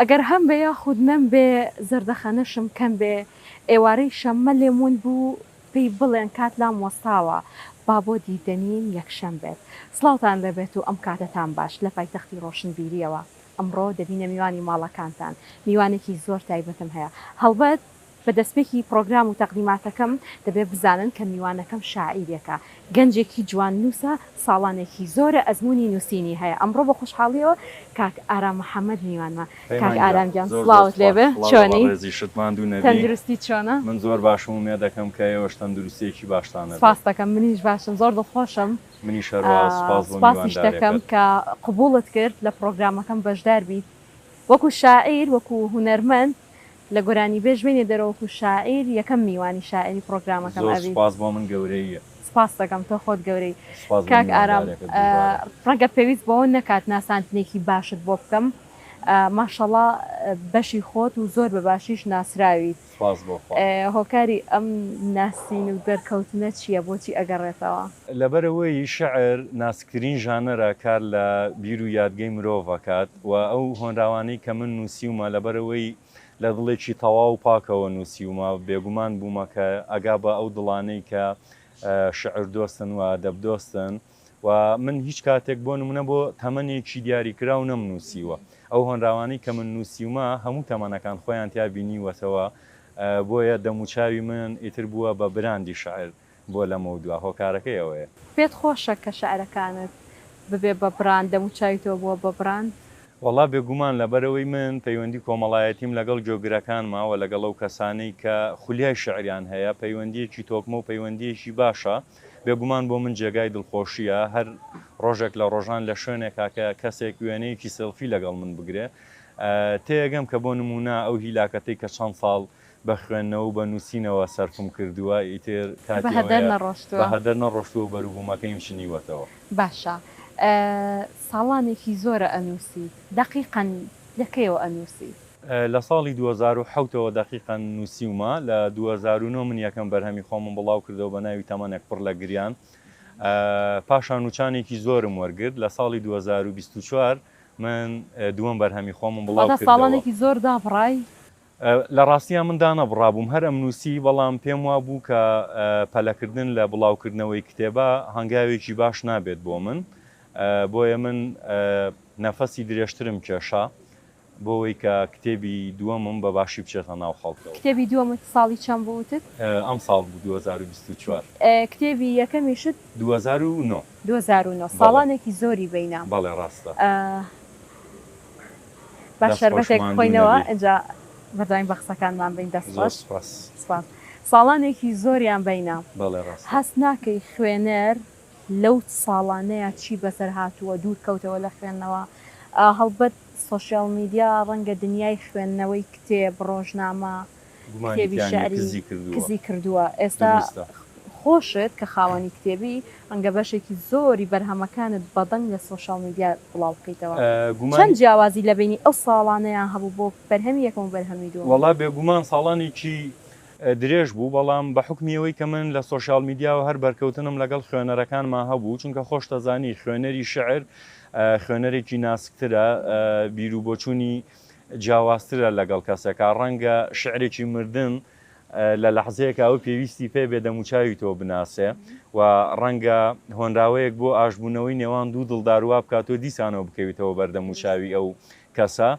ئەگەر هەم بێ یاخود نەم بێ زەردەخەنەشم کەم بێ ئێوارەی شەممە لێمون بوو پێی بڵێن کات لام وەستاوە با بۆ دیدەنین یەکشەم بێت سڵاوتان دەبێت و ئەم کاتتان باش لە پایتەختی ڕۆشنبیریەوە ئەمڕۆ دەبینە میوانی ماڵەکانتان میوانێکی زۆر تایبەتم هەیە هەڵبەت بە دەستپێکی پرۆگرام و تەقدیماتەکەم دەبێت بزانن کە میوانەکەم شاعیرێکە گەنجێکی جوان نووسە ساڵانێکی زۆرە ئەزمموی نووسینی هەیە ئەمڕۆ بە خوشحاڵیەوە کاک ئارام محەممەد میوانمە کاک ئارامگیان سڵاوت لێبێ چۆنی تەندروستی چۆنە من زۆر باشم و مێ دەکەم کە ئێوەش تەندروستێکی باشتانە سپاس دەکەم منیش باشم زۆر دڵخۆشم منی سپاسیش دەکەم کە قبوڵت کرد لە پرۆگرامەکەم بەشدار بیت وەکو شاعیر وەکو هونەرمەند لە گۆرانی بێژمێنێ دەرەوەکو شاعیر یەکەم میوانی شاعری پرۆگرامەکەم ئەبی سپاس بۆ من گەورەیە سپاس دەکەم تۆ خۆت گەورەی کاک ئارام ڕەنگە پێویست بەەوە نەکات ناسانتنێکی باشت بۆ بکەم ماشەڵڵا بەشی خۆت و زۆر بە باشیش ناسراویت هۆکاری ئەم ناسین و دەرکەوتنە چییە بۆچی ئەگەڕێتەوە لەبەرەوەی شعر ناسکترین ژانەرە کار لە بیر و یادگەی مرۆڤەکات و ئەو هۆنراوانەی کە من نووسیومە لەبەرەوەی لە دڵێکی تەواو پاکەوە نووسیومە بێگومان بوومە کە ئەگا بە ئەو دڵانەی کە شعر دۆستن و ئەدەب دۆستن و من هیچ کاتێک بۆ نمونە بۆ تەمەنێکی دیاریکرا و نەمنووسیوە ئەو هۆنراوانەی کە من نووسیومە هەموو تەمەنەکان خۆیان تیا بینیوەتەوە بۆیە دەموچاوی من ئیتر بووە بە براندی شاعر بۆ لەمە دووە هۆکارەکەی ئەوەیە پێت خۆشە کە شعرەکانت ببێ بە براند دەموچاویتەوە بووە بە براند وەڵا بێگومان لەبەرەوەی من پەیوەندی کۆمەڵایەتیم لەگەڵ جۆگرەکانماوە لەگەڵ ئەو کەسانەی کە خولیای شعریان هەیە پەیوەندیەکی تۆکمە و پەیوەندیەکی باشە بێگومان بۆ من جێگای دڵخۆشیە هەر ڕۆژێک لە ڕۆژان لە شوێنێکا کە کەسێک وێنەیەکی سێلفی لەگەڵ من بگرێ تێگەم کە بۆ نمونە ئەو هیلاکەتەی کە چەند ساڵ بە خوێندنەوە بە نووسینەوە سەرفم کردووە ئیتر هەدەر نەڕۆشتووە بەروبوومەکەیم شنیوەتەوە باشە ساڵانێکی زۆرە ئەنووسی دقیقاً لەکەیەوە ئەنووسی لە ساڵی 2010ەوە دقیقاً نووسیومە لە 2009 من یەکەم بەرهەمی خۆمم بڵاو کردەوە بە ناوی تەمەنێک پڕ لە گریان پاشان نوچانێکی زۆرم وەرگرت لە ساڵی 2024 من دووەم بەرهەمی خۆمم بڵاو کردەوە ساڵانێکی زۆر دابڕای لە ڕاستیان من دانەبڕابووم هەر ئەم نووسی بەڵام پێم وا بوو کە پەلەکردن لە بڵاوکردنەوەی کتێبە هەنگاوێکی باش نابێت بۆ من بۆیە من نەفەسی درێژترم کێشا بۆەوەی کە کتێبی دووەمم بە باشی بچێتە ناو خەڵکەوە کتێبی دووەمت ساڵی چەند بووتت ئەم ساڵ بوو 2024 کتێبی یەکەمیشت 2009 ساڵانێکی زۆری بینە بەڵێ ڕاستە باش شەربەتێک خۆینەوە ئەجا بەداین بەخسەکانمان بین دەست ساڵانێکی زۆریان بینە هەست ناکەی خوێنەر لەو ساڵانەیە چی بەسەر هاتووە دوور کەوتەوە لە خوێندنەوە هەڵبەت سۆشیال میدیا ڕەنگە دنیای خوێندنەوەی کتێب ڕۆژنامە کتێبی شعری کزی کردووە ئێستا خۆشت کە خاوەنی کتێبی ڕەنگە بەشێکی زۆری بەرهەمەکانت بەدەنگ لە سۆشیال میدیا بڵاو بکەیتەوە چەند جیاوازی لە بینی ئەو ساڵانەیان هەبوو بۆ بەرهەمی یەکەم و بەرهەمی دووەم وەڵا بێگومان ساڵانێکی درێژ بوو بەڵام بە حکمیەوەی کە من لە سۆشیال میدیا و هەر بەرکەوتنم لەگەڵ خوێنەرەکانما هەبوو چونکە خۆش دەزانی خوێنەری شعر خوێنەرێکی ناسکترە بیر و بۆچوونی جیاوازترە لەگەڵ کەسێکە ڕەنگە شعرێکی مردن لە لەحزەیەکە ئەو پێویستی پێ بێ دەموچاوی تۆ بناسێ و ڕەنگە هۆنراوەیەک بۆ ئاشبوونەوەی نێوان دوو دڵدارووا بکات تۆ دیسانەوە بکەویتەوە بەردەموچاوی ئەو کەسە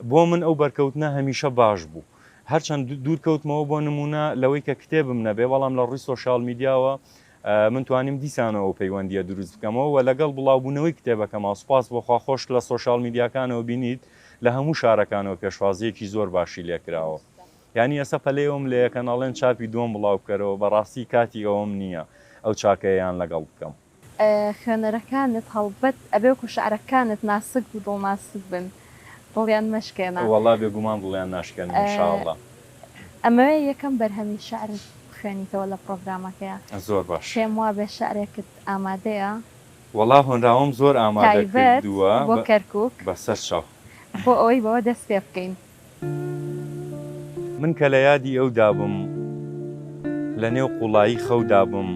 بۆ من ئەو بەرکەوتنە هەمیشە باش بوو هەرچەند دوور کەوتمەوە بۆ نمونە لەوەی کە کتێبم نەبێ بەڵام لە ڕووی سۆشیال میدیاوە من توانیم دیسانەوە پەیوەندیە دروست بکەمەوە و لەگەڵ بڵاوبوونەوەی کتێبەکەمە سوپاس بۆخوا خۆش لە سۆشیال میدیاکانەوە بینیت لە هەموو شارەکانەوە پێشوازیەکی زۆر باشی لێکراوە یعنی ئێستا پەلەیەوم لە کەناڵێن چاپی دووەم بڵاو بکەرەوە بەڕاستی کاتی ئەوەم نییە ئەو چاکەیان لەگەڵ بکەم خوێنەرەکانت هەڵبەت ئەبێ و شعرەکانت ناسک و دڵناسک بن دڵیان مەشکێنە وەڵا بێگومان دڵیان ناشکێن ئینشاءڵڵا ئەمەوێ یەکەم بەرهەمی شعرت خوێنیتەوە لە پرۆگرامەکەیە زۆر باش پێم وا بێ شعرێکت ئامادەیە وەڵا هۆنراوەم زۆر ئامادە کردووە بۆ کەرکووک بەسەر شەو بۆ ئەوەی بەوە دەست پێ بکەین من کە لە یادی ئەو دابم لە نێو قوڵایی خەو دابم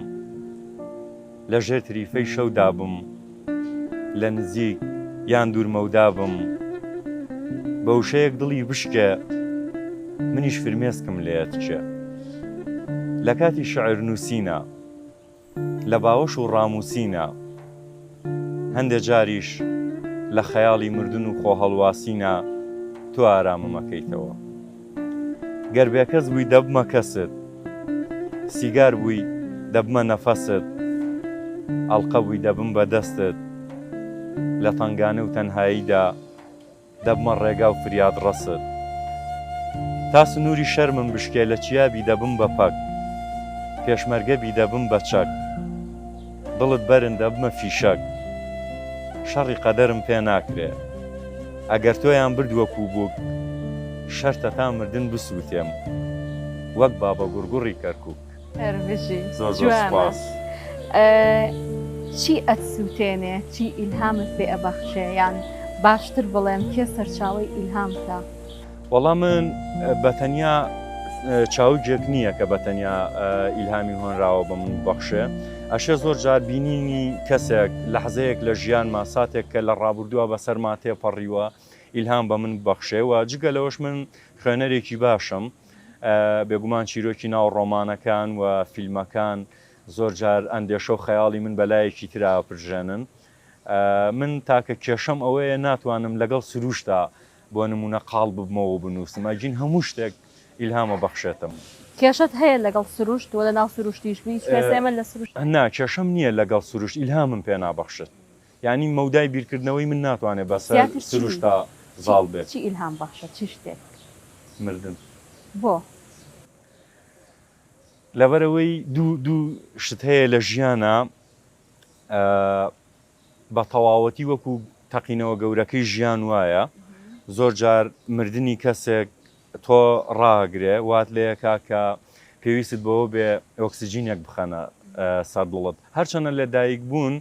لە ژێر تریفەی شەو دابم لە نزیک یان دوورمەودا بم بە وشەیەک دڵی بشکێ منیش فرمێسکم لێتچێ لە کاتی شعر نووسینە لە باوەش و ڕاموسینە هەندێک جاریش لە خەیاڵی مردن و خۆ هەڵواسینە تۆ ئارامە مەکەیتەوە گەر بێکەس بووی دەبمە کەست سیگار بووی دەبمە نەفەست ئەڵقە بووی دەبم بە دەستت لە تەنگانە و تەنهاییدا دەبمە ڕێگا و فریاد ڕەست تا سنووری شەرمم بشکێ لە چیابی دەبم بە پەک پێشمەرگەبی دەبم بە چەک دڵت بەرن دەبمە فیشەک شەڕی قەدەرم پێ ناکرێ ئەگەر تۆیان بردووەکو بووک شەرتە تا مردن بسووتێم وەک بابە گوڕگوڕی کەرکووک زۆر سوپاس. چی ئەتسووتێنێ چی ئیلهامت پێ ئەبەخشێ یان باشتر بڵێم کێ سەرچاوی ئیلهامتە؟ وەڵام من بەتەنیا چاوجێک نییە کە بەتەنیا ئیلهامی هۆنراوە بە من بەخشێ ئەشێ زۆر جار بینینی کەسێک لەحزەیەک لە ژیانما ساتێک کە لە ڕابردووە بەسەرما تێپەڕیوە ئیلهام بە من بەخشێ و جگە لەوەش من خوێنەرێکی باشم بێگومان چیرۆکی ناو ڕۆمانەکان و فیلمەکان زۆر جار ئەندێشە و خەیاڵی من بەلایەکی تراوە پرژێنن من تاکە کێشەم ئەوەیە ناتوانم لەگەڵ سروشتا بۆ نمونە قاڵ ببمەوە بنووسم ئەجین هەموو شتێک ئیلهامە بەخشێتم. کێشت هەیە لەگەڵ سروشت وە لە ناو سروشتیشبی ئێمە لە سروشت نا کێشەم نییە لەگەڵ سروشت ئیلهامم پێ نابەخشێت یعنی مەودای بیرکردنەوەی من ناتوانێت بەسەر سروشتا زاڵ بێت. چی ئیلهام بەخشە چی شتێک؟ مردن. بۆ لەبەرەوەی دوو شت هەیە لە ژیانە بە تەواوەتی وەکو تەقینەوە گەورەکەی ژیان وایە زۆر جار مردنی کەسێک تۆ ڕاگرێ وات لەیەکا کە پێویست بەوە بێ ئۆکسسیجینێک بخەنە سەر دڵت هەرچەنە لە دایک بوون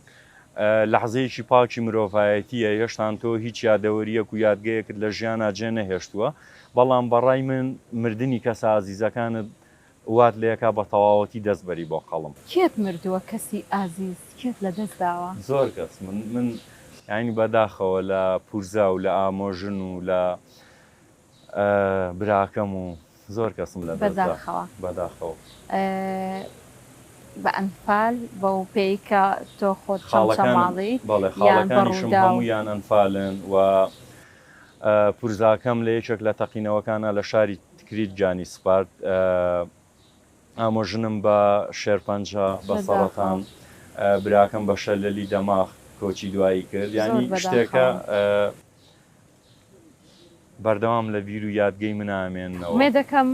لەحزەیەکی پاکی مرۆڤایەتیە هێشتان تۆ هیچ یادەوەریەک و یادگەیەکت لە ژیانە جێ نەهێشتووە بەڵام بەڕای من مردنی کەسە ئازیزەکانت وات لەیەکا بە تەواوەتی دەستبەری بۆ قەڵم. کێت مردووە کەسی ئازیز کێت لە دەست داوە؟ زۆر کەس من یعنی بەداخەوە لە پورزا و لە ئامۆژن و لە براکەم و زۆر کەسم لە بەداخەوە بە ئەنفال بەو پێیکە تۆ خۆت ماڵی خاڵەکانیشم هەموویان ئەنفالن و پورزاکەم لە یەکێک لە تەقینەوەکانە لە شاری تکریت جانی سپارت ئامۆژنم بە شێرپەنجە بە سەڵەتان براکەم بە شەلەلی دەماغ کۆچی دوایی کرد ینی شتێکە بەردەوام لە بیر و یادگەی من ئامێنەوە مێ دەکەم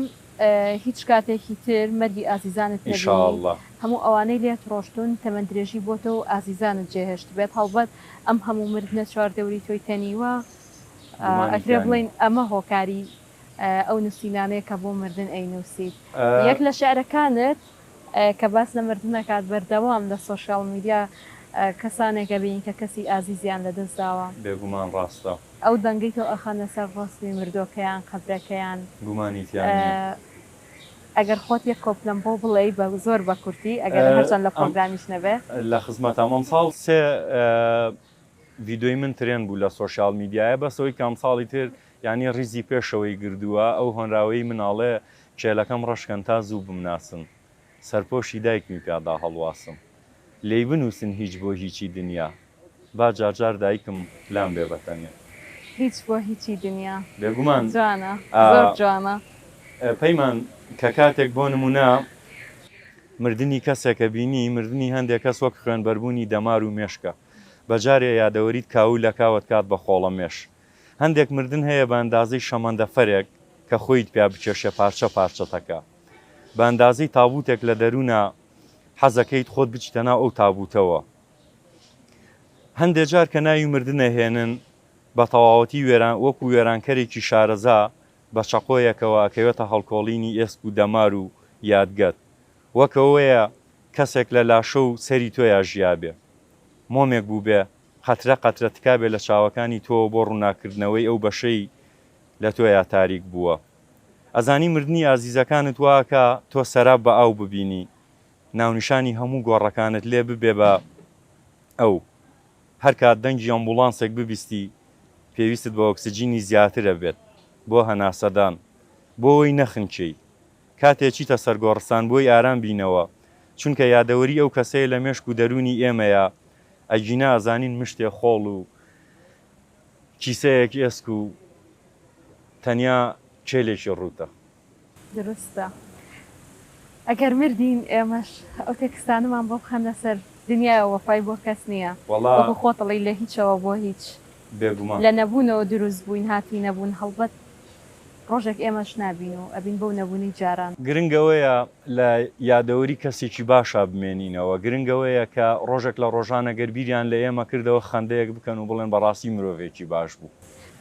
هیچ کاتێکی تر مەدی ئازیزانت ئینشاءالله هەموو ئەوانەی لێت ڕۆشتون تەمەند درێژی بۆ تۆ و ئازیزانت جێهێشت بێت هەڵبەت ئەم هەموو مردنە چواردەوری تۆی تەنیوە ئەکرێ بڵین ئەمە هۆکاری ئەو نووسینانەیە کە بۆ مردن ئەینووسیت یەک لە شعرەکانت کە باس لە مردنەکات بەردەوام لە سۆشیال میدیا کەسانێکە بین کە کەسی ئازیزیان لەدەستداوە بێگومان ڕاستە ئەو دەنگەی تۆ ئەخەنە سەر ڕاستی مردۆکەیان قەبرەکەیان گومانیتیان ئەگەر خۆت یەک کۆپلەم بۆ بڵێ بە زۆر بە کورتی ئەگەر هەرچەند لە پرۆگرامیش نەبێ لە خزمەت ئەمەم ساڵ سێ ڤیدۆی من ترێن بوو لە سۆشیال میدیایە بەسەوەی کام ساڵی تر ینی ڕیزی پێشەوەی گردووە ئەو هۆنراوەی مناڵێ کێلەکەم ڕەشکەن تا زوو بمناسن سەرپۆشی دایکمی پیادا هەڵواسم لێی بنووسن هیچ بۆ هیچی دنیا با جارجار دایکم لام بێ بەتەنێ هیچ بۆ هیچی دنیا بێگومان جوانە زۆر جوانە پەیمان کە کاتێک بۆ نمونە مردنی کەسێکە بینی مردنی هەندێک کەس وەک خوێنبەربوونی دەمار و مێشکە بەجارێ یادەوەریت کاو لە کاوت کات بە خۆڵە مێش هەندێک مردن هەیە بە ئەندازەی شەمەندەفەرێک کە خۆیت پیا بکێشێ پارچە پارچەتەکە بە ئەندازەی تابوتێک لە دەروونە حەزەکەیت خۆت بچیتە ناو ئەو تابوتەوە هەندێک جار کە ناوی مردنە هێنن بە تەواوەتی وەکو وێرانکەرێکی شارەزا بە چەقۆیەکەوە کەوێتە هەڵکۆڵینی ئێسک و دەمار و یادگەت وەکەوەیە کەسێک لە لاشە و سەری تۆیا ژیابێ مۆمێک بوو بێ قەترە قەترە تکابێ لە چاوەکانی تۆ بۆ ڕووناکردنەوەی ئەو بەشەی لە تۆیا تاریک بووە ئەزانی مردنی ئازیزەکانت واکە تۆ سەراب بە ئاو ببینی ناونیشانی هەموو گۆڕەکانت لێ ببێ بە ئەو هەر کات دەنگی ئەمبوڵانسێک ببیستی پێویستت بە ئۆکسجینی زیاترە بێت بۆ هەناسەدان بۆ ئەوی نەخنچەی کاتێکیتە سەرگۆڕستان بۆی ئارام بینەوە چونکە یادەوەری ئەو کەسەیە لە مێشک و دەرونی ئێمەیە ئەگینا ئازانین مشتێ خۆڵ و کیسەیەک ئێسک و تەنیا چێلێکی ڕوتە درستە ئەگەر مردین ئێمەش ئەو تێکستانمان بۆ بخەنە سەر دنیای وەفای بۆ کەس نییە وەکو خۆتەڵی لە هیچەوە بۆ هیچ بێگومان لە نەبوونەوە دروست بووین هاتی نەبوون هەڵبەت ڕۆژێک ئێمەش نبین و ئەبین بەو نەبوونی جاران گرنگەوەیە لە یادەوەری کەسێکی باشە بمێنینەوە گرنگەوەیە کە ڕۆژێک لە ڕۆژانە گەربیریان لە ئێمە کردەوە خەندەیەک بکەن و بڵێن بەڕاستی مرۆڤێکی باش بوو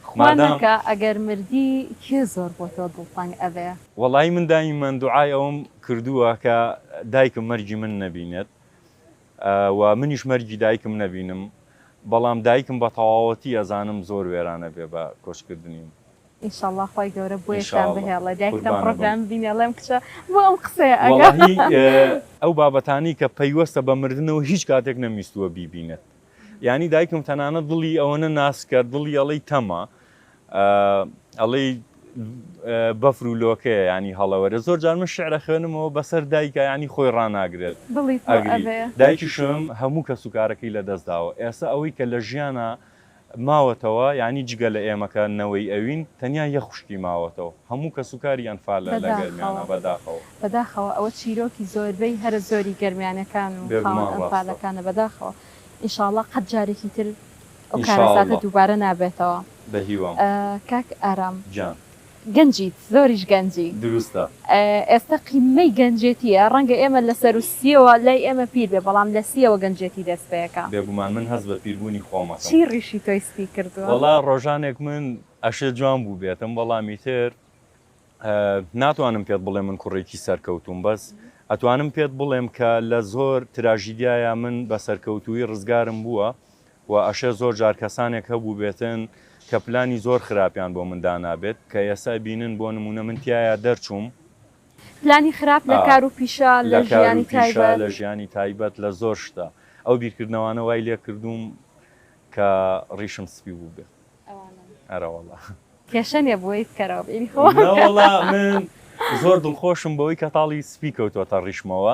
خوانەکە ئەگەر مردی کێ زۆر بۆ تۆ دڵتەنگ ئەوێ وەڵی من دایمەن دوعای ئەوم کردووە کە دایکم مەرگی من نەبینێت و منیش مەرگی دایکم نەبینم بەڵام دایکم بە تەواوەتی ئەزانم زۆر وێرانە بێ بە کۆچکردنیم ئینشاءڵڵا خۆی گەورە بۆیشان بهێڵە دایکتم ڕۆگرام بینێ لەم کچە بۆ ئەم قسەیە ئەو بابەتانی کە پەیوەستە بە مردنەوە هیچ کاتێک نەمیستووە بیبینێت یعنی دایکم تەنانە دڵی ئەوەنە ناسکە دڵی ئەڵەی تەمە ئەڵەی بەفر و لۆکەیە ینی هەڵەوەرە زۆر جار من شعرە خوێنمەوە بەسەر دایکە ینی خۆی ڕناگرێت دایکیشم هەموو کە سوکارەکەی لە دەستداوە ئێستا ئەوەی کە لە ژیانە ماوەتەوە ینی جگە لە ئێمەکەنەوەی ئەوین تەنیا یە خوشکی ماوەتەوە هەموو کە سوکاری ئەنفالە لە گەرمیانە بەداخەوە ئەوە چیرۆکی زۆربەی هەرە زۆری گەرمیانەکان و ئەنفالەکانە بەداخەوە ئینشاءڵڵا قەت جارێکی تر ئەو کارەساتە دووبارە نابێتەوە بە هیوام کاک ئارام جان گەنجیت زۆریش گەنجی دروستە ئێستا قیمەی گەنجێتیە ڕەنگە ئێمە لە سەر و سیەوە لای ئێمە پیر بێ بەڵام لە سیەوە گەنجێتی دەستپێکە بێگومان من هەست بە پیربوونی خۆمە چی ڕیشی تۆی سپی کردووە وەڵا ڕۆژانێک من ئەشێ جوان بوو بێتم بەڵامی تر ناتوانم پێت بڵێ من کوڕێکی سەرکەوتوم بەس ئەتوانم پێت بڵێم کە لە زۆر تراژیدایە من بە سەرکەوتووی ڕزگارم بووە و ئەشێ زۆر جار کەسانێک هەبوو بێتن کە پلانی زۆر خراپیان بۆ مندا نابێت کە ئێستا بینن بۆ نمونە من تایە دەرچووم پلانی خراپ لە کار و پیشە لە ژیانی تایبەت لە ژیانی تایبەت لە زۆر شتە ئەو بیرکردنەوانە وای لێ کردوم کە ڕیشم سپی بوو بێت ئەرەوەڵا کێشە نیە بۆی بکەرەوە بێنی خۆ من زۆر دڵخۆشم بەوەی کە تاڵی سپی کەوتوەتە ڕیشمەوە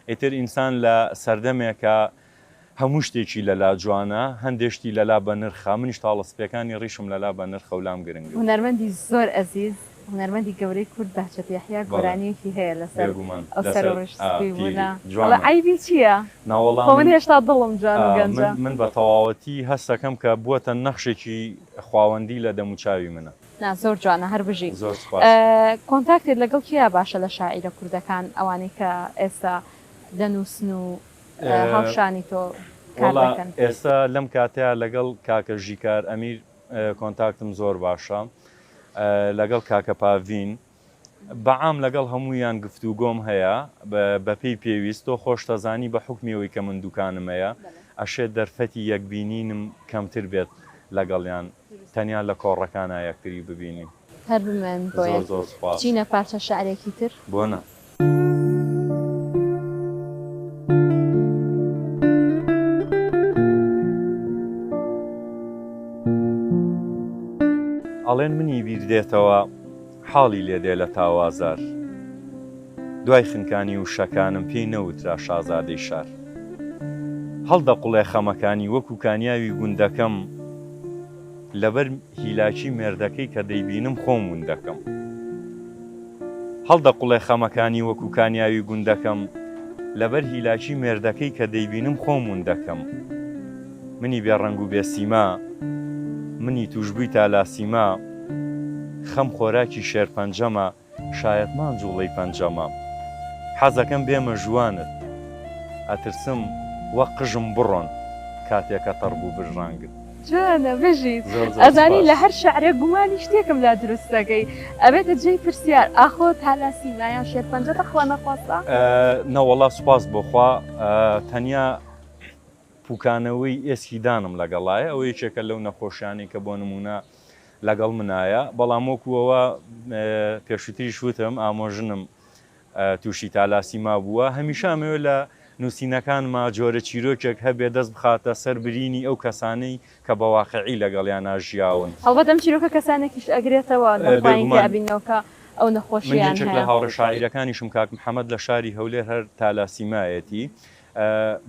ئیتر ئینسان لە سەردەمێکە هەموو شتێکی لەلا جوانە هەندێشتی لەلا بە نرخە منیش تاڵە سپیەکانی ڕیشم لەلا بە نرخە و لام گرنگ هونەرمەندی زۆر ئەزیز هونەرمەندی گەورەی کورد بەهجەت یحیا گۆرانیەکی هەیە لەسەر ئەو سەر ڕیشتبوونە ئایبی چییە؟ من هێشتا دڵم جوان و گەنجە من بە تەواوەتی هەستەکەم کە بووەتە نەخشێکی خواوەندی لە دەموچاوی منە زۆر جوانە هەر بژی کۆنتاکتێت لەگەڵ کیا باشە لە شاعیرە کوردەکان ئەوانەی کە ئێستا دەنووسن و هاوشانی تۆ ئێستا لەم کاتەیە لەگەڵ کاکە ژیکار ئەمیر کۆنتاکتم زۆر باشە لەگەڵ کاکە پاڤین بەعام لەگەڵ هەموویان گفتوگۆم هەیە بەپێی پێویست تۆ خۆش دەزانی بە حکمیەوەی کە من دوکانمەیە ئەشێت دەرفەتی یەکبینینم کەمتر بێت لەگەڵیان تەنیا لە کۆڕەکانە یەکتری ببینیم هەر بمێن بۆ چینە پارچە شعرێکی تر بۆنە ئەڵێن منی بیردێتەوە حاڵی لێدێ لە تاوازار دوای خنکانی و شەکانم پێی نەوترا شازادەی شار هەڵدە قوڵێ خەمەکانی وەکو کانیاوی گوندەکەم لەبەر هیلاکی مێردەکەی کە دەیبینم خۆمون دەکەم هەڵدە قوڵێ خەمەکانی وەکو کانیاوی گوندەکەم لەبەر هیلاکی مێردەکەی کە دەیبینم خۆمون دەکەم منی بێڕەنگ و بێسیما منی توشبووی تالاسیما خەم خۆراکی شێر پەنجەمە شایەتمان جوڵەی پەنجەمە حەزەکەم بێمە ژوانت ئەترسم وەک قژم بڕۆن کاتێکە تەڕبوو بژڕانگت جوانە بژیت ئەزانی لە هەر شعرێ گومانی شتێکم لا دروستەکەی ئەبێتە جێی پرسیار ئاخۆ تالاسیمایان شێر پەنجەتە خوا نەخواستە نەوەڵا سوپاس بۆخوا تەنیا پوکانەوەی ئێسکی دانم لەگەڵایە ئەو یەکێکە لەو نەخۆشیانی کە بۆ نمونە لەگەڵ منایە بەڵام وەکوەوە پێشووتری شوتم ئامۆژنم تووشی تالاسیما بووە هەمیشامەوە لە نووسینەکانمە جۆرە چیرۆکێک هەبێ دەست بخاتە سەر برینی ئەو کەسانەی کە بە واقعی لەگەڵیان ناژیاون. هەڵبەت ئەم چیرۆکە کەسانێکیش ئەگرێتەوە ئەبینەوەکە ئەو نەخۆشییان لە هاوڕە شاعیرەکانیشم کاک محەممەد لە شاری هەولێر هەر تالاسیمایەتی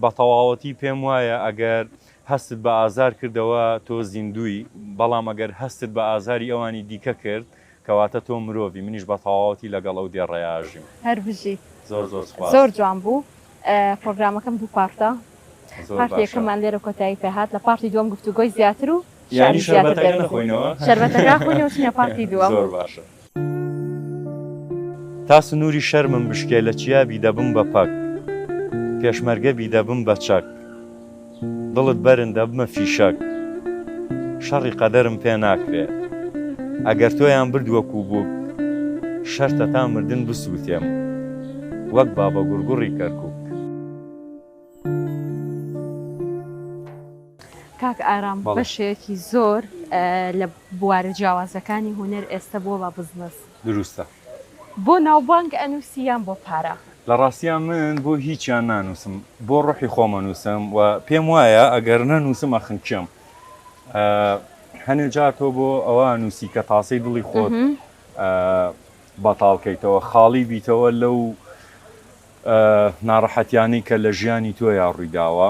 بە تەواوەتی پێم وایە ئەگەر هەستت بە ئازار کردەوە تۆ زیندوی بەڵام ئەگەر هەستت بە ئازاری ئەوانی دیکە کرد کەواتە تۆ مرۆڤی منیش بە تەواوەتی لەگەڵ ئەو دێڕێژیم هەر بژی زۆر جوان بوو پرۆگرامەکەم دوو پارتە پارتیەکەمان لێرە کۆتایی پێهات لە پارتی دووەم گفتوگۆی زیاتر و شەربەتەکە خوێنەوە چینە پارتی دووەم زۆر باشە. تا سنووری شەرمم بشکێ لە چیابی دەبم بە پەک پێشمەرگەبی دەبم بە چەک دڵت بەرندە بمە فیشەک شەڕی قەدەرم پێ ناکرێ ئەگەر تۆیان بردووەکو بوو شەرتە تا مردن بسووتێم وەک بابە گورگوڕی کەرکووک. کاک ئارام بەشێکی زۆر لە بوارە جیاوازەکانی هونەر ئێستا بۆ بە بزنس دروستە بۆ ناوبانگ ئەنووسیان بۆ پارە لە ڕاستیان من بۆ هیچیان نانووسم بۆ ڕۆحی خۆمە نووسم و پێم وایە ئەگەر نەنووسم ئەخنکێم هەنێ جار تۆ بۆ ئەوە نووسی کە تاسەی دڵی خۆت بەتاڵکەیتەوە خاڵی بیتەوە لەو ناڕەحەتیانەی کە لە ژیانی تۆیان ڕوویداوە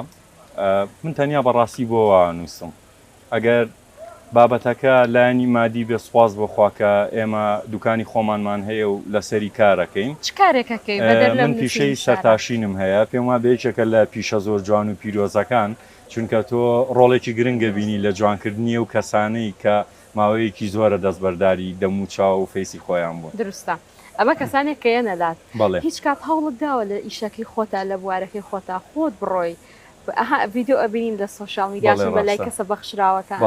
من تەنیا بەڕاستی بۆەوە نووسم ئەگەر بابەتەکە لایانی مادی بێ سواز بخواکە ئێمە دوکانی خۆمانمان هەیە و لەسەری کارەکەین چ کارێکەکەی من پیشەی سەرتاشینم هەیە پێم وا بەیەکێکە لە پیشە زۆر جوان و پیرۆزەکان چونکە تۆ ڕۆڵێکی گرنگە بینی لە جوانکردنی و کەسانەی کە ماوەیەکی زۆرە دەستبەرداری دەموچاو و فەیسی خۆیان بوون دروستە ئەمە کەسانێک کە نەدات بەڵێ هیچ کات هەوڵت داوە لە ئیشەکەی خۆتا لە بوارەکەی خۆتا خۆت بڕۆی ڤیددیو ئەبینین لە سۆشیال میدیاشن بەلای کەسە بەخشراوەکان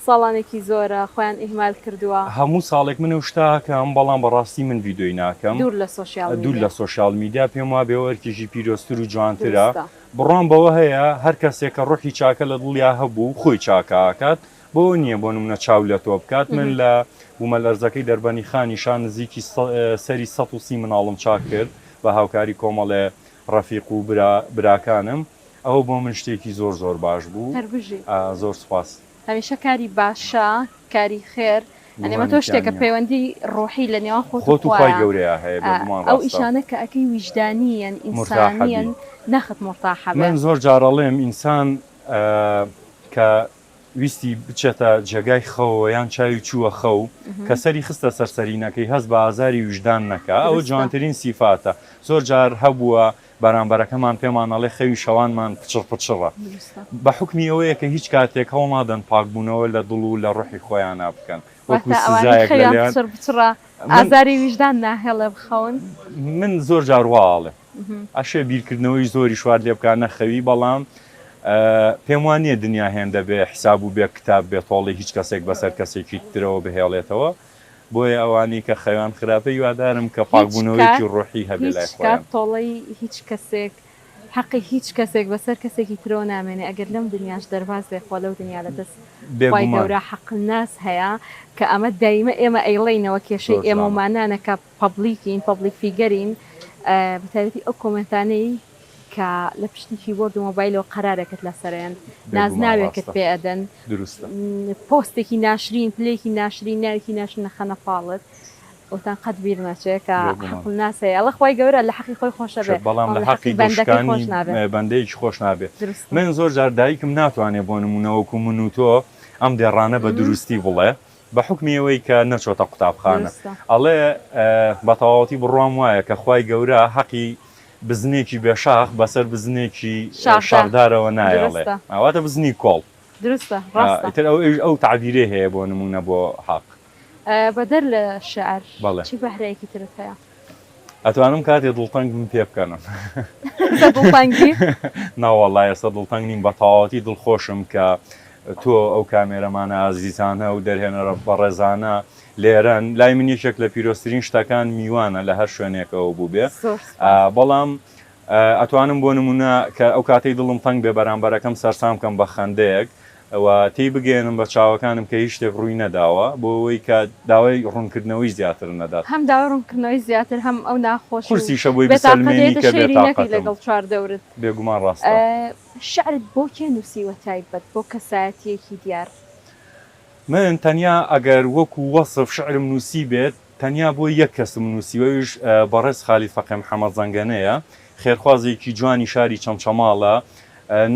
ساڵانێکی زۆرە خۆیان ئیهمال کردووە هەموو ساڵێک من شتاکەم بەڵام بەڕاستی من ڤیددیۆی ناکەم دوور لە سۆشیال میدیا پێم وا بێوەرکێکی پیرۆستر و جوانترە بڕۆم بەوە هەیە هەر کەسێک کە ڕۆحی چاکە لە دڵیا هەبوو خۆی چاکاکات بۆ نییە بۆ نمونە چاو لە تۆ بکات من لە بوومەلەرزەکەی دەربەنی خانیشان نزیکی سەری 130 مناڵم چاک کرد بە هاوکاری کۆمەڵێ ڕەفیق و براکانم ئەوە بۆ من شتێکی زۆر زۆر باش بوو زۆر سپاس هەمیشە کاری باشە کاری خێر ئەنێمە تۆ شتێکە پەیوەندی ڕۆحی لە نێوان خۆت و خۆی گەورەیە هەیە ئەو ئیشانە کە ئەکەی ویژدانیان ئینسانیان نەخت مرتاحە من زۆر جارەڵێم ئینسان کە ویستی بچێتە جێگای خەوە یان چاوی چووە خەو کە سەری خستە سەرسەرینەکەی هەست بە ئازاری ویژدان نەکە ئەوە جوانترین سیفاتە زۆر جار هەبووە بەرامبەرەکەمان پێمانەڵێ خەوی شەوانمان پچڕە بە حکمی ئەوەیە کە هیچ کاتێک هەوڵنادەن پاکبوونەوە لە دڵ و لە ڕۆحی خۆیان نابکەن ئازاری ویژدان ناهێڵێ بخەون من زۆر جارواڵێ ئەشێ بیرکردنەوەی زۆری شوار لێ بکان نەخەوی بەڵام پێم وانە دنیا هێندە بێ حساب و بێ کتاب بێ تۆڵی هیچ کەسێک بەسەر کەسێکی ترەوە بهێڵێتەوە بۆیە ئەوانی کە خەوان خراپە یوادارم کە پاکبوونەوەیکی ڕۆحی هەبێ لای خۆیان تۆڵی هیچ کەسێک حەقی هیچ کەسێک بەسەر کەسێکی ترەوە نامێنێ ئەگەر لەم دنیاش دەرباز بێخوا لەو دنیا لە دەست خی گەورە حەقناس هەیە کە ئەمە دایمە ئێمە ئەیڵینەوە کێشەی ئێمەمانانەکە پەبلیکین پەبلیک فیگەرین بەتایبەتی ئەو کۆمنتانەی کە لە پشتی کیبۆرد و مۆبایلەوە قەرارێکت لەسەریان نازناوێکت پێ ئەدەن پۆستێکی ناشرین پلێکی ناشرین ناوێکی ناشرین نەخەنە پاڵت ئەوتان قەت بیر ناچێت کە حەقل ناسەیە ئەڵە خۆی گەورە لە حەقی خۆی خۆشە بێت بەڵام لە حەقی بەندەکانی بەندەیەکی خۆش نابێت من زۆر جار دایکم ناتوانێت بۆ نمونەوەکو من و تۆ ئەم دێڕانە بە دروستی بڵێ بە حکمی ئەوەی کە نەچۆتە قوتابخانە ئەڵێ بە تەواوەتی بڕوام وایە کە خی گەورە حەقی بزنێکی بێشاخ بەسەر بزنێکی شاردارەوە نایڵێ ئەواتە بزنی کۆڵ درستە ئەو تعبیرێ هەیە بۆ نمونە بۆ حەق بەدەر لە شعر چی بەهرەیەکی ترت هەیە ئەتوانم کاتێ دڵتەنگ من پێ بکەنم ناوەڵای ئێستا دڵتەنگ نیم بە تەواوەتی دڵخۆشم کە تۆ ئەو کامێرەمانە ئازیزانە و دەرهێنەرە بەڕێزانە لێرەن لای من یەکێک لە پیرۆستترین شتەکان میوانە لە هەر شوێنێکەوە بوو بێ بەڵام ئەتوانم بۆ نمونە کە ئەو کاتەی دڵم تەنگ بێ بەرامبەرەکەم سەرسام کەم بە خەندەیەک و تی بگەێنم بە چاوەکانم کە هیچ شتێک ڕووی نەداوە بۆ ئەوەی کە داوای ڕوونکردنەوەی زیاتر نەدات هەم داوا ڕوونکردنەوەی زیاتر هەم ئەو ناخۆش قورسیشە بۆی بسەلمێنی کە لەگەڵ چواردەورت بێگومان ڕاستە. شعرت بۆ کێ نووسیوە تایبەت بۆ کەسایەتیەکی دیار؟ من تەنیا ئەگەر وەکو وەصف شعرم نووسی بێت تەنیا بۆ یەک کەسم نووسیوەیش بەڕێز خالی فەقێ محەممەد زەنگەنەیە خێرخوازێکی جوانی شاری چەمچەماڵە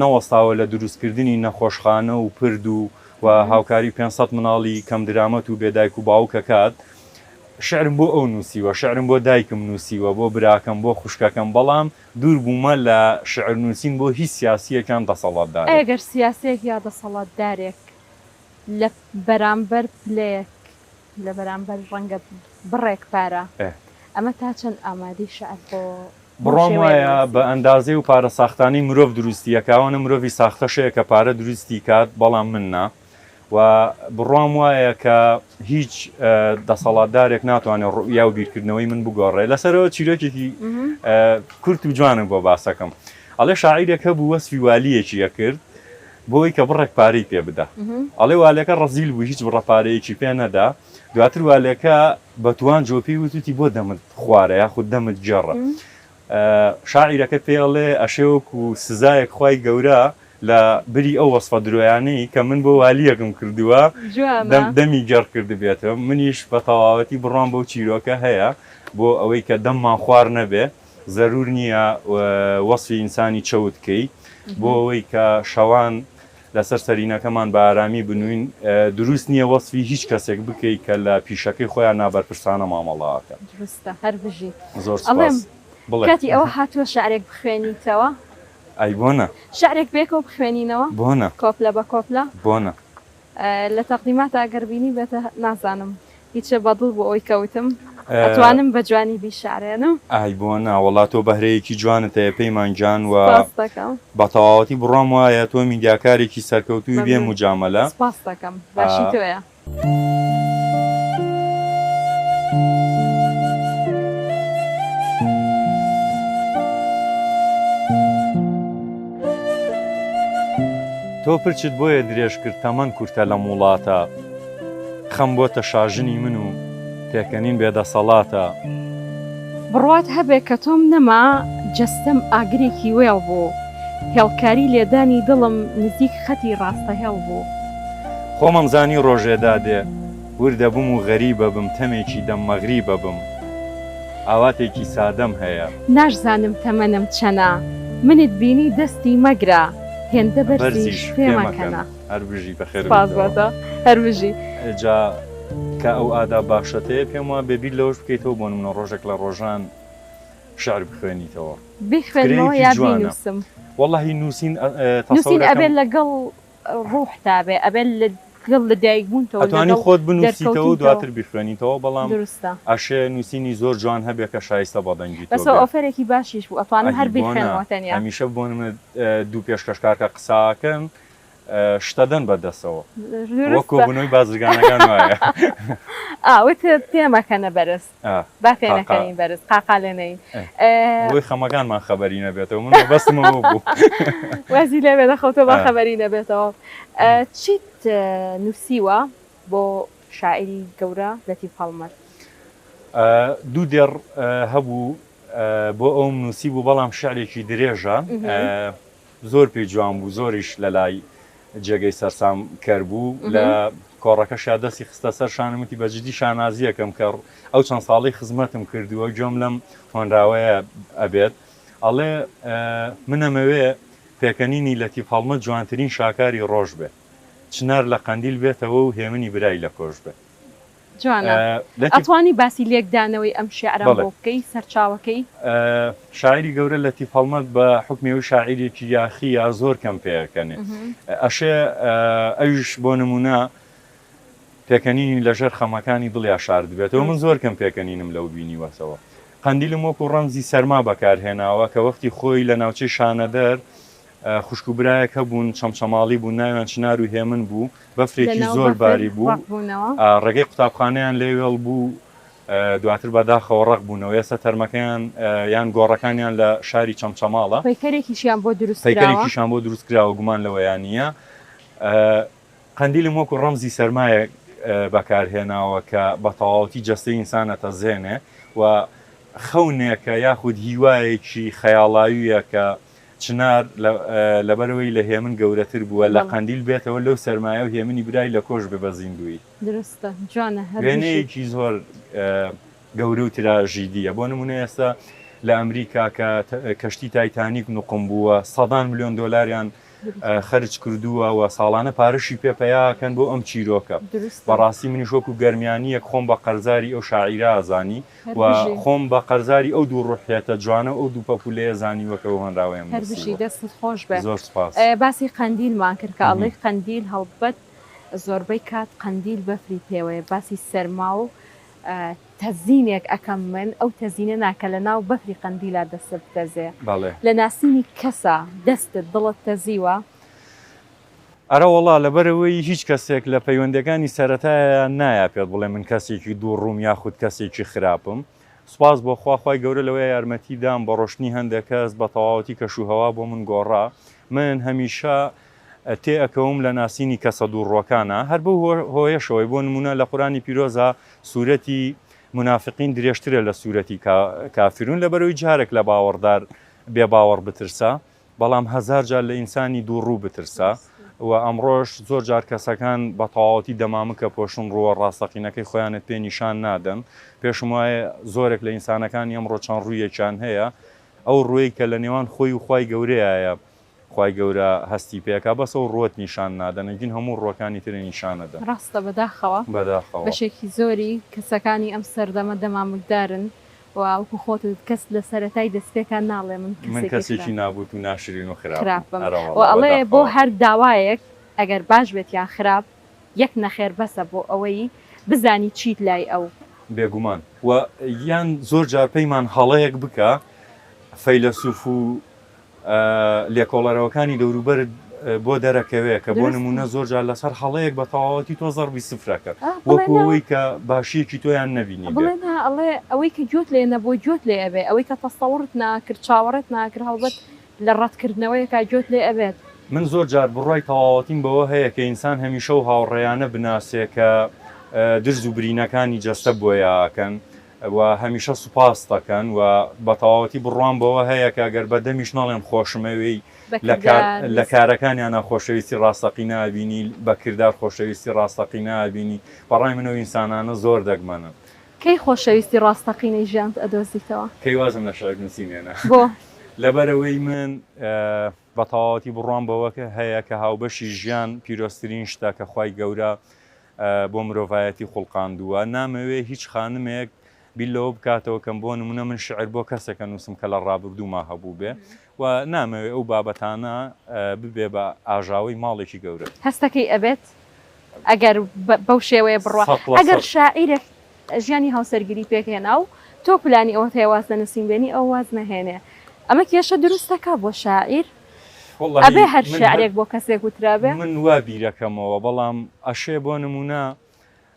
نەوەستاوە لە دروستکردنی نەخۆشخانە و پرد و هاوکاری 500 مناڵی کەم درامەت و بێدایک و باوکە کات شعرم بۆ ئەو نووسیوە شعرم بۆ دایکم نووسیوە بۆ براکەم بۆ خوشکەکەم بەڵام دوور بوومە لە شعر نووسین بۆ هیچ سیاسیەکان دەسەڵاتدار ئەگەر سیاسێک یا دەسەڵاتدارێک لە بەرامبەر پلەیەک لە بەرامبەر ڕەنگە بڕێک پارە ئەمە تا چەند ئامادەی شعر بۆ بڕۆم وایە بە ئەندازێ و پارە ساختانی مرۆڤ دروستیەکەوانە مرۆڤی ساختەشەیە کە پارە دروستی کات بەڵام مننا و بڕام وایە کە هیچ دەسەڵاتدارێک ناتوانێت ڕویا و بیرکردنەوەی من بگۆڕێ لەسەرەوە چیرۆکێکی کورت و جوانم بۆ باسەکەم ئەڵێ شاعیرێک هەبوو وەسفی والیەکیە کرد بۆی کە بڕێک پارەی پێ بدە ئەڵێ والەکە ڕەزیل بوو هیچ بڕەپارەیەکی پێ نەدا دواتر والەکە بەتوان جۆپی وتوتی بۆ دەمت خوارە یا خود دەمت جێڕە شاعیرەکە پێڵێ ئەشێوەک و سزایەک خی گەورە لە بری ئەو وەسفە درۆیانەی کە من بۆ والیەکم کردووە دەمی گەڕ کرد بێتەوە منیش بە تەواوەتی بڕام بەو چیرۆکە هەیە بۆ ئەوەی کە دەممان خوار نەبێ زەرور نییە وەسفی ئینسانی چەوتکەی بۆ ئەوەی کە شەوان لەسەر سەرینەکەمان بە ئارامی بنوین دروست نییە وەسفی هیچ کەسێک بکەیت کە لە پیشەکەی خۆیان نابەرپرسانە مامەڵاکە هەر بژی زۆر کاتی ئەوە هاتووە شعرێک بخوێنیتەوە ئەی بۆنە شعرێک بێکەوە بخوێنینەوە بۆنە کۆپلە بە کۆپلە بۆنە لە تەقدیمات ئەگەربینی بێتە نازانم هیچە بەدڵ بۆ ئەوی کەوتم ئەتوانم بە جوانی بیشعرێنم ئای بۆنە وڵات تۆ بەهرەیەکی جوانت هەیە پەیمانجان و بە تەواوەتی بڕام وایە تۆ میدیاکارێکی سەرکەوتوی بێ مجامەلە سپاس دەکەم باشی تۆیە تۆ پرچت بۆیە درێژ کرد تەمەەن کورتە لە وڵاتە خەم بۆتە شاژنی من و تێکەنین بێدەسەڵاتە بڕوات هەبێ کە تۆم نەما جەستەم ئاگرێکی وێڵ بوو هێڵکاری لێدانی دڵم نزیک خەتی ڕاستە هێڵ بوو خۆمەم زانی ڕۆژێدا دێ وردە بم و غەریبە بم تەمێکی دەممەغریبە بم ئاواتێکی سادەم هەیە ناشزانم تەمەنم چەنا منت بینی دەستی مەگرە هێندە بەرزیش پێمەکەنە هەربژی بەخێر هەربژی جا کە ئەو ئادا باشەتەیە پێم وە بێبی لەوش بکەیتەوە بۆ منە ڕۆژێک لە ڕۆژان شعر بخوێنیتەوە بخوێنەوە یا بینوسم وەڵاهی نووسین ئەبێت لەگەڵ ڕوحتا بێ ئەبێت لەگەڵ لە دایکبوونتەوە ئەتوانی خۆت بنووسیتەوە و دواتر بخوێنیتەوە بەڵام دروستە ئەشێ نووسینی زۆر جوان هەبێت کە شایستە بەدەنگیت بەس ئۆفەرێکی باشیش بوو ئەتوانم هەر بخوێنەوە تەنیا هەمیشە بۆ دوو پێشکەشکارکە قساکەن شتەدەن بەدەستەوە وەکۆ بنەوەی بازرگانەکان وایە وت تێمەکەنە بەرز با پێنەکەین بەرز قاقالێنەین بۆی خەمەکانمان خەبەری نەبێتەوە من بەستمەوە بوو وەزی لێ بێ دەخەوتە با خەبەری نەبێتەوە چیت نووسیوە بۆ شاعری گەورە لەتیف هەڵمەر دوو دێڕ هەبوو بۆ ئەوم نووسی بوو بەڵام شعرێکی درێژە زۆر پێی جوان بوو زۆریش لە لای جێگەی سەرسام کەربوو لە کۆڕەکەشیا دەستی خستە سەر شانمتی بەجددی شانازیەکەم کە ئەو چەند ساڵی خزمەتم کردووە گوێم لەم خوێنراوەیە ئەبێت ئەڵێ منەمەوێ پێکەنینی لەتیف هەڵمەت جوانترین شاکاری ڕۆژ بێ چنار لە قەندیل بێتەوە و هێمنی برای لە کۆش بێ جوانە ئەتوانی باسی لێکدانەوەی ئەم شێعرە بۆ بکەی سەرچاوەکەی شاعری گەورە لەتیف هەڵمەت بە حکمێ و شاعیرێکی یاخی یا زۆر کەم پێەکەنێ ئەشێ ئەوش بۆ نمونە پێکەنینی لەژێر خەمەکانی دڵیا شار دەبێتەوە من زۆر کەم پێکەنینم لەو بینی وەسەوە قەندیلم وەکو ڕەمزی سەرما بەکارهێناوە کە وەختی خۆی لە ناوچەی شانەدەر خوشکوبرایەک هەبوون چەمچەماڵی بوو ناویان چنار و هێمن بوو بەفرێکی زۆر باری بوو ڕێگەی قوتابخانەیان لێوێڵ بوو دواتر بەداخەوە ڕق بوونەوە ئێستا تەرمەکەیان یان گۆڕەکانیان لە شاری چەمچەماڵە پەیکەرێکیشیان بۆ دروستکراوە گومان لەوەیان نییە قەندیلم وەکو ڕەمزی سەرمایە بەکارهێناوە کە بە تەواوەتی جەستەی ئینسانەتە زێنێ و خەونێکە یاخود هیوایەکی خەیاڵاویە کە چنار لەبەرەوەی لە هێمن گەورەتر بووە لە قەندیل بێتەوە لەو سەرمایە و هێمنی برای لە کۆش بێ بە زیندوی درستە جوانە وێنەیەکی زۆر گەورە و تراژیدیە بۆ نمونە ئێستا لە ئەمریکا کە کەشتی تایتانیک نوقم بووە 100 ملیۆن دۆلاریان خەرج کردووە و ساڵانە پارەشی پێپەیاکەن بۆ ئەم چیرۆکە بەڕاستی منیش وەکو گەرمیانیەک خۆم بە قەرزاری ئەو شاعیرە ئازانی و خۆم بە قەرزاری ئەو دوو ڕوحێتە جوانە ئەو دوو پەپولەیە زانیوەکەەوە هەنراوەیەم هەردووشی دەستت خۆش بێ زۆر سپاس باسی قەندیلمان کرد کە ئەڵێ قەندیل هەڵبەت زۆربەی کات قەندیل بەفری پێوەیە باسی سەرما و تەزینێک ئەەکەم من ئەو تەزینە ناکە لە ناو بەفری قەندیلا دەست بتەزێ لە ناسینی کەسە دەستت دڵت تەزیوە ئەرە وڵا لەبەرەوەی هیچ کەسێک لە پەیوەندەکانی سەرەتایە نایە پێت بڵێ من کەسێکی دوو ڕووم یاخود کەسێکی خراپم سوپاس بۆ خواخوای گەورە لەوەی یارمەتیدام بە ڕۆشنی هەندێک کەس بە تەواوەتی کەشوهەوا بۆ من گۆڕا من هەمیشە تێئەکەوم لە ناسینی کەسە دووڕۆکانە هەر بۆ هۆیەشەوەی بۆ نمونە لە قورانی پیرۆزە سوورەتی منافقین درێژترە لە سوورەتی کافرون لەبەرەوەی جارێک لە باوەڕدار بێ باوەڕ بترسە بەڵام هەزار جار لە ئینسانی دووڕوو بترسە و ئەمڕۆژ زۆر جار کەسەکان بە تەواوەتی دەمامکە پۆشن ڕووە ڕاستەقینەکەی خۆیانت پێ نیشان نادەن پێشم وایە زۆرێک لە ئینسانەکانی ئەمڕۆ چەند ڕوویەکیان هەیە ئەو ڕووی کە لە نێوان خۆی و خوای گەورەیە خوای گەورە هەستی پێکا بەس ئەو ڕوت نیشان نادەنەگین هەموو ڕۆکانی ترە نیشانەدە ڕاستە بەداخەوە بەشێکی زۆری کەسەکانی ئەم سەردەمە دەمامکدارن وەکو خۆت کەس لە سەرەتای دەستپێکان ناڵێ من کەسێکی نابوت و ناشرین و خراپم ئەڵێ بۆ هەر داوایەک ئەگەر باش بێت یان خراپ یەک نەخێر بەسە بۆ ئەوەی بزانی چیت لای ئەو بێگومان و یان زۆر جار پەیمان هەڵەیەک بکە فەیلسوف و لێکۆڵەرەوەکانی دەوروبەر بۆ دەرەکەوێ کە بۆ نمونە زۆر جار لەسەر هەڵەیەک بە تەواوەتی تۆ زەربی سفرەکە وەکو ئەوەی کە باشیەکی تۆیان نەبینی ئەڵێ ئەوەی کە گوێت لێ نەبووی گوێت لێ ئەبێ ئەوەی کە تەسەوڕت ناکرد چاوەڕێت ناکرد هەڵبەت لە ڕەتکردنەوەی کا گوێت لێ ئەبێت من زۆر جار بڕای تەواوەتیم بەوە هەیە کە ئینسان هەمیشە و هاوڕێیانە بناسێ کە درز و برینەکانی جەستە بۆیاکەن و هەمیشە سوپاس دەکەن و بە تەواوەتی بڕوان بەوە هەیە کە گەر بەدەمیش ناڵێم خۆشمەوەی لە کارەکانیان خۆشەویستی ڕاستەقی نابینی بەکردار خۆشەویستی ڕاستەقی نابینی بەڕای منەوە ئینسانانە زۆر دەگمەنن کەی خۆشەویستی ڕاستەقینەی ژیانت ئەدۆزیتەوە کەی وازم لە شەرک نووسینێنە بۆ لەبەرەوەی من بە تەواوەتی بڕوان بەوەکە هەیە کە هاوبەشی ژیان پیرۆستترین شتە کە خوای گەورە بۆ مرۆڤایەتی خوڵقاندووە نامەوێ هیچ خانمێک بیلەوە بکاتەوە کەم بۆ نمونە من شعر بۆ کەسێکە نووسم کە لە ڕابردووما هەبوو بێ و نامەوێ ئەو بابەتانە ببێ بە ئاژاوی ماڵێکی گەورە هەستەکەی ئەبێت ئەگەر بەو شێوەیە بڕوە ئەگەر شاعیرێک ژیانی هاوسەرگیری پێکهێنا و تۆ پلانی ئەوە هەیە واز نەنووسین بێنی ئەو واز نەهێنێ ئەمە کێشە دروستەکە بۆ شاعیر ئەبێ هەر شعرێک بۆ کەسێک وترابێ من وا بیرەکەمەوە بەڵام ئەشێ بۆ نمونە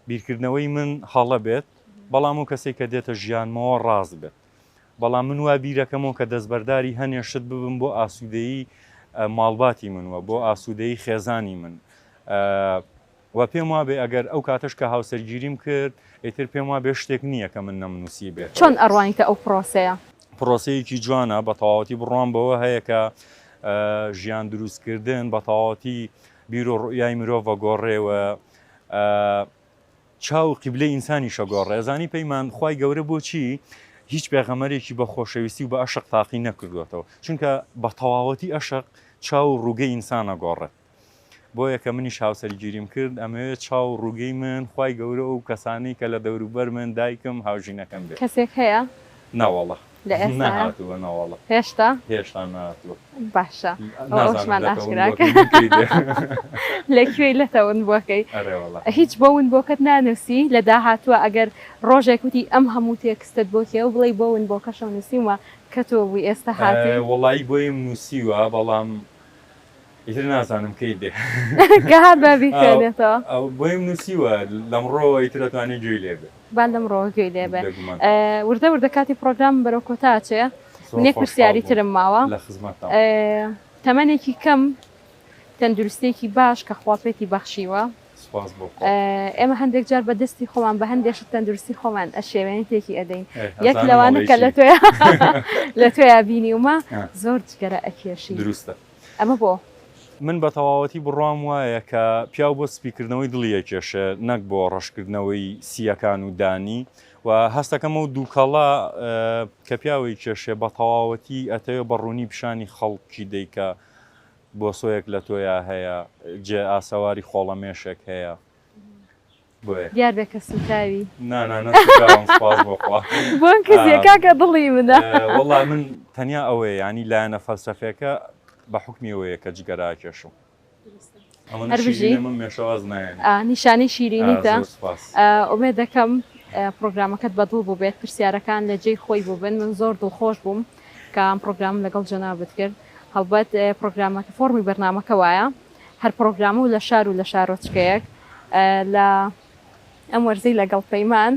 بیرکردنەوەی من هەڵە بێت بەڵام و کەسێک کە دێتە ژیانمەوە ڕاست بێت بەڵام من وا بیرەکەمەوە کە دەستبەرداری هەنێشت ببم بۆ ئاسوودەیی ماڵباتی منوە بۆ ئاسوودەیی خێزانی من و پێم وا بێ ئەگەر ئەو کاتەش کە هاوسەرگیریم کرد ئیتر پێم وا بێ شتێک نییە کە من نەمنووسی بێت چۆن ئەڕوانیتە ئەو پرۆسەیە پرۆسەیەکی جوانە بە تەواوەتی بڕوان بەوە هەیە کە ژیان دروستکردن بە تەواوەتی بیر و ڕوئیای مرۆڤە گۆڕێوە چاو قیبلەی ئینسانی شەگۆڕ ڕێزانی پەیمان خوای گەورە بۆچی هیچ پێغەمەرێکی بە خۆشەویستی و بە ئەشق تاقی نەکردوێتەوە چونکە بە تەواوەتی ئەشق چاو ڕووگەی ئینسانە گۆڕێت بۆ یەکە منیش هاوسەرگیریم کرد ئەمەوێت چاو ڕووگەی من خوای گەورە و کەسانی کە لە دەوروبەر من دایکم هاوژینەکەم بێت کەسێک هەیە ناوەڵە لە ئێستا نەهاتووە ناوەڵە هێشتا نهاتووە باشە ئەوشمان ئاشکراکە لەکوێی لەتەون بۆکەی هیچ بۆون بۆکەت نانووسی لە داهاتووە ئەگەر ڕۆژێک وتی ئەم هەموو تێکستت بۆکێ و بڵێ بۆون بۆ کەشە نووسیمە کە تۆ بووی ئێستا هاتی وەڵی بۆیم نووسیوە بەڵام ئیتر نازانم کەی دێ گەهات بابی خوێنێتەوە بۆیم نووسیوە لەمڕۆ ئیتر دەتوانێت گوێی لێ بێ با لەمڕۆ گوێی لێ بێ وردە وردە کاتی پرۆگرام بەرەو کۆتاچێ منێک پرسیاری ترم ماوە تەمەنێکی کەم تەندروستێکی باش کە خوا پێی بەخشیوە. سپاس بۆ ئێمە هەندێک جار بە دەستی خۆمان بە هەندێک تەندروستی خۆمان ئەشێوێنێتێکی ئەدەین یەک لەوانە کە لە توێ بینیومە زۆر جگەرە ئەکێشی دروستە. ئەمە بۆ من بە تەواوەتی بڕام وایە کە پیاو بۆ سپیکردنەوەی دڵیە کێشە نەک بۆ ڕەشکردنەوەی سیەکان و دانی و هەستەکەمە و دووکەڵا کە پیاوەی کێشێ بە تەواوەتی ئەتەوێ بەڕوونی پیشانی خەڵکی دەیکە بۆ سۆیەک لە تۆیە هەیە جێ ئاسەواری خۆڵەمێشێک هەیە دیار بێ کە سوتاوی بۆن کەزیەکە دڵی منە وەڵا من تەنیا ئەوەیە ینی لایەنە فەلسەفەکە بە حکمیەوەیە کە جگەرا کێشم نیشانەی شیرینیتە ئومێ دەکەم پرۆگرامەکەت بەدڵ بوو بێت پرسیارەکان لە جێی خۆی بووبن من زۆر دڵخۆش بووم کە ئەم پرۆگرام لەگەڵ جەنابەت کرد هەڵبەت پرۆگرامەکە فۆرمی بەرنامەکە وایە هەر پرۆگرامە و لە شار و لە شارۆچکەیەک لە ئەم وەرزەی لەگەڵ پەیمان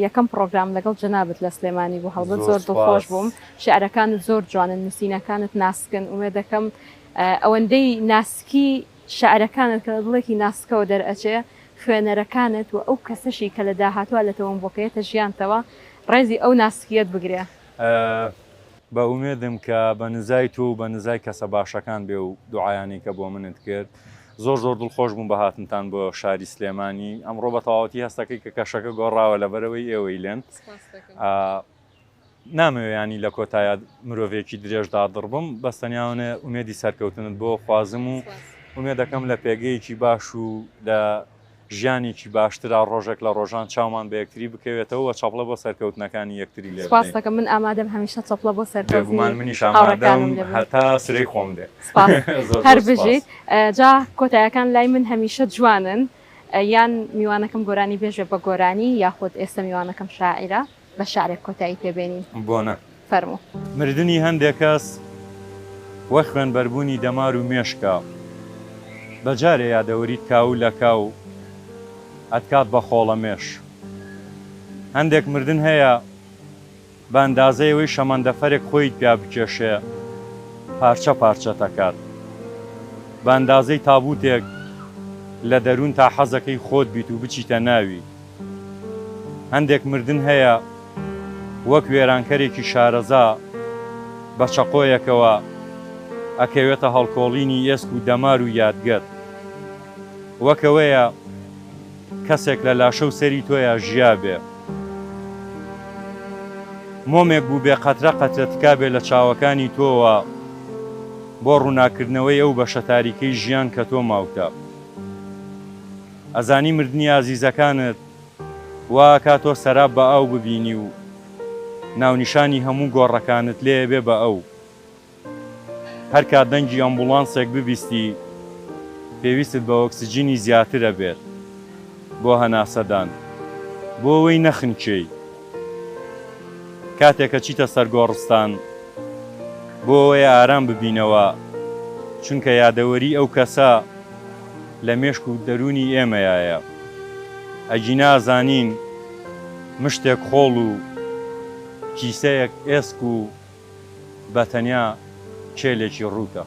یەکەم پرۆگرام لەگەڵ جەنابەت لە سلێمانی بوو هەڵبەت زۆر دڵخۆش بووم شعرەکانت زۆر جوانن نووسینەکانت ناسکن ومێ دەکەم ئەوەندەی ناسکی شعرەکانت کە دڵێکی ناسکەوە دەرئەچێ خوێنەرەکانت و ئەو کەسەشی کە لە داهاتوە لە تەوەمبۆکەیەتە ژیانتەوە ڕێزی ئەو ناسکیەت بگرێ بە ئومێدم کە بە نزای تو بە نزای کەسە باشەکان بێ و دوعایانی کە بۆ منت کرد زۆر دڵخۆش بووم بە هاتنتان بۆ شاری سلێمانی ئەمڕۆ بە تەواوەتی هەستەکەی کە کەشەکە گۆڕاوە لەبەرەوەی ئێوەی لێن نامەوێ ینی لە کۆتایە مرۆڤێکی درێژدا دڕبم بەستەنیاونە ئومێدی سەرکەوتنت بۆ خوازم و ئومێ دەکەم لە پێگەیەکی باش و لە ژیانێکی باشترا ڕۆژێک لە ڕۆژان چاومان بە یەکتری بکەوێتەوە و چاپڵە بۆ سەرکەوتنەکانی یەکتری لێ سپاس دەکەم من ئامادەم هەمیشە چاپڵە بۆ سەرکەوتمان منیش ئامادەم هەتا سرەی خۆم دێ هەر بژیت جا کۆتایەکان لای من هەمیشە جوانن یان میوانەکەم گۆرانی بێژێ بە گۆرانی یاخود ئێستا میوانەکەم شاعرە بە شارێک کۆتایی پێبێنین بۆنە فەرموو مردنی هەندێک کەس وە خوێنبەربوونی دەمار و مێشکە بەجارێ یادەوەریت کاو لە کاو ئەتکات بە خۆڵەمێش هەندێک مردن هەیە بە ئەندازەیەوەی شەمەندەفەرێک خۆیت پیا بکێشێ پارچە پارچە دەکات بە ئەندازەی تابوتێک لە دەروون تا حەزەکەی خۆت بیت و بچیتە ناوی هەندێک مردن هەیە وەک وێرانکەرێکی شارەزا بە چەقۆیەکەوە ئەکەوێتە هەڵکۆڵینی ئێسک و دەمار و یادگەر وەکەوەیە کەسێک لە لاشە و سەری تۆیە ژیا بێ مۆمێک بوو بێ قەترە قەترە تکابێ لە چاوەکانی تۆوە بۆ ڕووناکردنەوەی ئەو بەشە تاریکەی ژیان کە تۆ ماوتە ئەزانی مردنی ئازیزەکانت وا کاتۆ سەراب بە ئەو ببینی و ناونیشانی هەموو گۆڕەکانت لێ بێ بە ئەو هەر کات دەنگی ئەمبوڵانسێک ببیستی پێویستت بە ئۆکسجینی زیاترە بێت بۆ هەناسەدان بۆ ئەوەی نەخنچەی کاتێکە چیتە سەر گۆڕستان بۆ ئەوەیە ئارام ببینەوە چونکە یادەوەری ئەو کەسە لە مێشک و دەرونی ئێمەیایە ئەگینا ئازانین مشتێک خۆڵ و کیسەیەک ئێسک و بەتەنیا کێلێکی ڕووتە